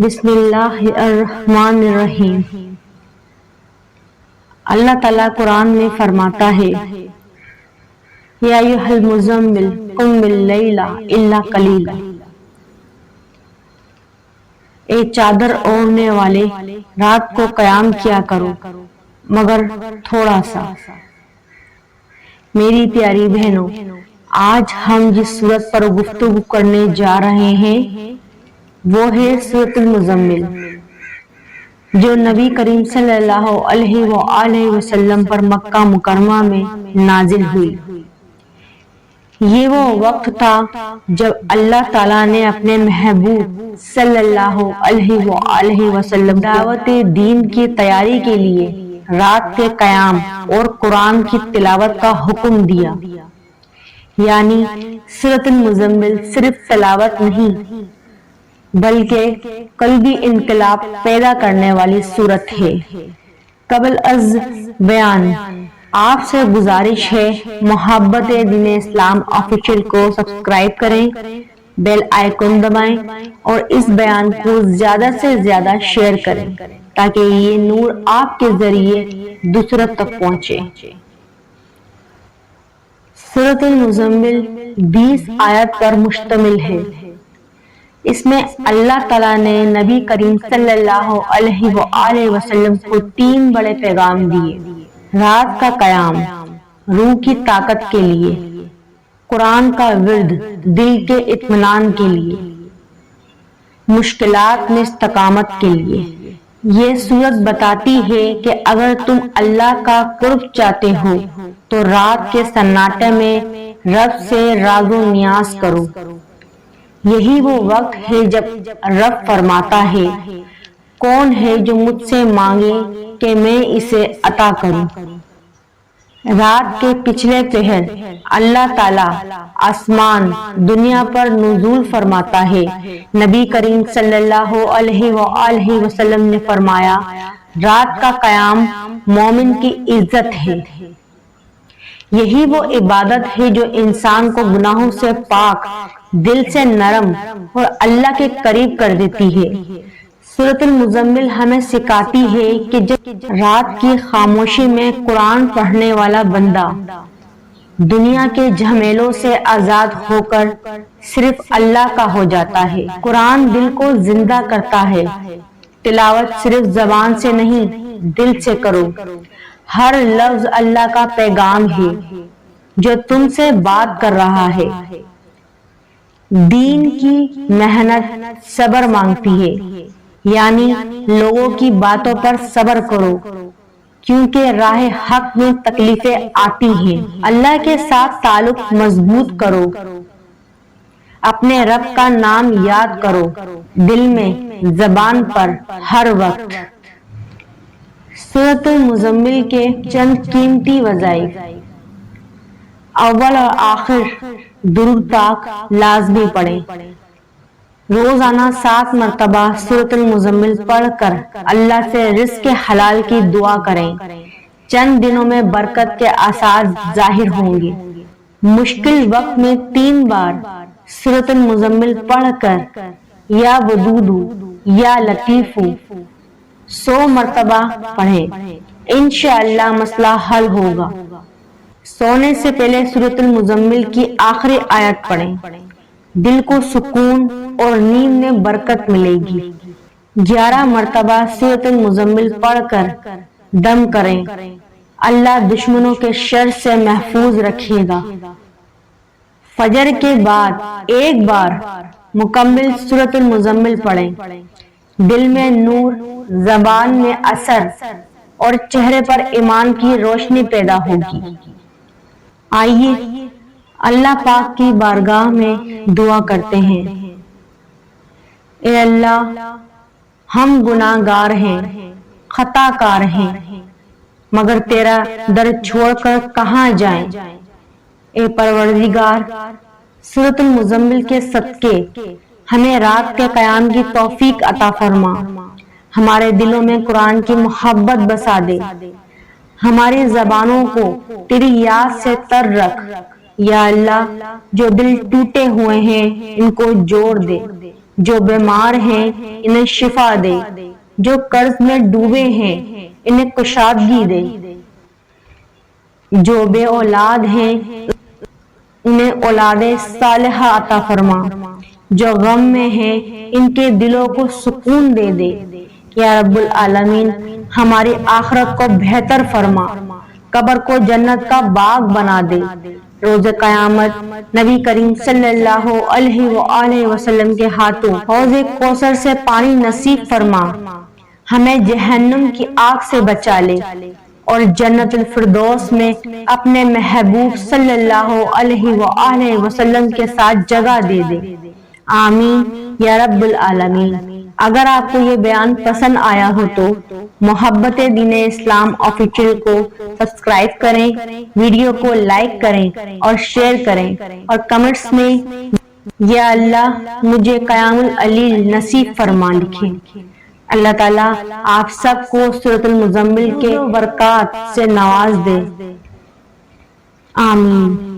بسم اللہ الرحمن الرحیم۔ اللہ تعالیٰ قرآن میں فرماتا ہے یا ایھا المزمل قم اللیل الا قلیلا، اے چادر اوڑھنے والے رات کو قیام کیا کرو مگر تھوڑا سا۔ میری پیاری بہنوں، آج ہم جس سورت پر گفتگو کرنے جا رہے ہیں وہ ہے سورۃ المزمل، جو نبی کریم صلی اللہ علیہ وآلہ وسلم پر مکہ مکرمہ میں نازل ہوئی۔ یہ وہ وقت تھا جب اللہ تعالیٰ نے اپنے محبوب صلی اللہ علیہ وآلہ وسلم دعوت دین کی تیاری کے لیے رات کے قیام اور قرآن کی تلاوت کا حکم دیا۔ یعنی سورۃ المزمل صرف تلاوت نہیں بلکہ قلبی انقلاب پیدا کرنے والی سورت ہے۔ قبل از بیان آپ سے گزارش ہے محبت دین اسلام آفیشیل کو سبسکرائب کریں، بیل آئیکن دبائیں اور اس بیان کو زیادہ سے زیادہ شیئر کریں تاکہ یہ نور آپ کے ذریعے دوسروں تک پہنچے۔ سورۃ المزمل 20 آیات پر مشتمل ہے۔ اس میں اللہ تعالیٰ نے نبی کریم صلی اللہ علیہ وآلہ وسلم کو 3 بڑے پیغام دیے: رات کا قیام روح کی طاقت کے لیے، قرآن کا ورد دل کے اطمینان کے لیے، مشکلات میں استقامت کے لیے۔ یہ سورت بتاتی ہے کہ اگر تم اللہ کا قرب چاہتے ہو تو رات کے سناٹے میں رب سے راز و نیاز کرو۔ یہی وہ وقت ہے جب رب فرماتا ہے کون ہے جو مجھ سے مانگے کہ میں اسے عطا کروں۔ رات کے پچھلے پہر اللہ تعالیٰ آسمان دنیا پر نزول فرماتا ہے۔ نبی کریم صلی اللہ علیہ وآلہ وسلم نے فرمایا رات کا قیام مومن کی عزت ہے۔ یہی وہ عبادت ہے جو انسان کو گناہوں سے پاک، دل سے نرم اور اللہ کے قریب کر دیتی ہے۔ سورۃ المزمل ہمیں سکھاتی ہے کہ جب رات کی خاموشی میں قرآن پڑھنے والا بندہ دنیا کے جھمیلوں سے آزاد ہو کر صرف اللہ کا ہو جاتا ہے۔ قرآن دل کو زندہ کرتا ہے۔ تلاوت صرف زبان سے نہیں، دل سے کرو۔ ہر لفظ اللہ کا پیغام ہے جو تم سے بات کر رہا ہے۔ دین کی محنت صبر مانگتی ہے، یعنی لوگوں کی باتوں پر صبر کرو کیونکہ راہ حق میں تکلیفیں آتی ہیں۔ اللہ کے ساتھ تعلق مضبوط کرو، اپنے رب کا نام یاد کرو، دل میں، زبان پر، ہر وقت۔ سورۃ المزمل کے چند قیمتی وظائف: اول اور آخر درود پاک لازمی پڑھیں۔ روزانہ 7 مرتبہ سورۃ المزمل پڑھ کر اللہ سے رزق حلال کی دعا کریں۔ چند دنوں میں برکت کے آثار ظاہر ہوں گے۔ مشکل وقت میں 3 بار سورۃ المزمل پڑھ کر یا ودودو یا لطیفو 100 مرتبہ پڑھیں، انشاءاللہ مسئلہ حل ہوگا۔ سونے سے پہلے سورۃ المزمل کی آخری آیت پڑھیں، دل کو سکون اور نیند میں برکت ملے گی۔ 11 مرتبہ سورۃ المزمل پڑھ کر دم کریں، اللہ دشمنوں کے شر سے محفوظ رکھے گا۔ فجر کے بعد 1 بار مکمل سورۃ المزمل پڑھیں، دل میں نور، زبان میں اثر اور چہرے پر ایمان کی روشنی پیدا ہوگی۔ آئیے اللہ پاک کی بارگاہ میں دعا کرتے ہیں۔ اے اللہ، ہم گناہ گار ہیں، خطا کار ہیں، مگر تیرا در چھوڑ کر کہاں جائیں۔ اے پروردگار، سورۃ المزمل کے صدقے ہمیں رات کے قیام کی توفیق عطا فرما، ہمارے دلوں میں قرآن کی محبت بسا دے، ہماری زبانوں کو تیری یاد سے تر رکھ۔ یا اللہ، جو دل ٹوٹے ہوئے ہیں ان کو جوڑ دے، جو بیمار ہیں انہیں شفا دے، جو قرض میں ڈوبے ہیں انہیں کشادگی دے، جو بے اولاد ہیں انہیں اولاد صالحہ عطا فرما، جو غم میں ہیں ان کے دلوں کو سکون دے دے۔ یا رب العالمین ہماری آخرت کو بہتر فرما، قبر کو جنت کا باغ بنا دے، روز قیامت نبی کریم صلی اللہ علیہ وآلہ وسلم کے ہاتھوں حوض کوثر سے پانی نصیب فرما، ہمیں جہنم کی آگ سے بچا لے اور جنت الفردوس میں اپنے محبوب صلی اللہ علیہ وآلہ وسلم کے ساتھ جگہ دے دے، آمین یا رب العالمین۔ اگر آپ کو یہ بیان پسند آیا ہو تو محبت دین اسلام آفیشیل کو سبسکرائب کریں، ویڈیو کو لائک کریں اور شیئر کریں، اور کمنٹس میں یا اللہ مجھے قیام اللیل نصیب فرما لکھیں۔ اللہ تعالیٰ آپ سب کو سورۃ المزمل کے برکات سے نواز دے، آمین۔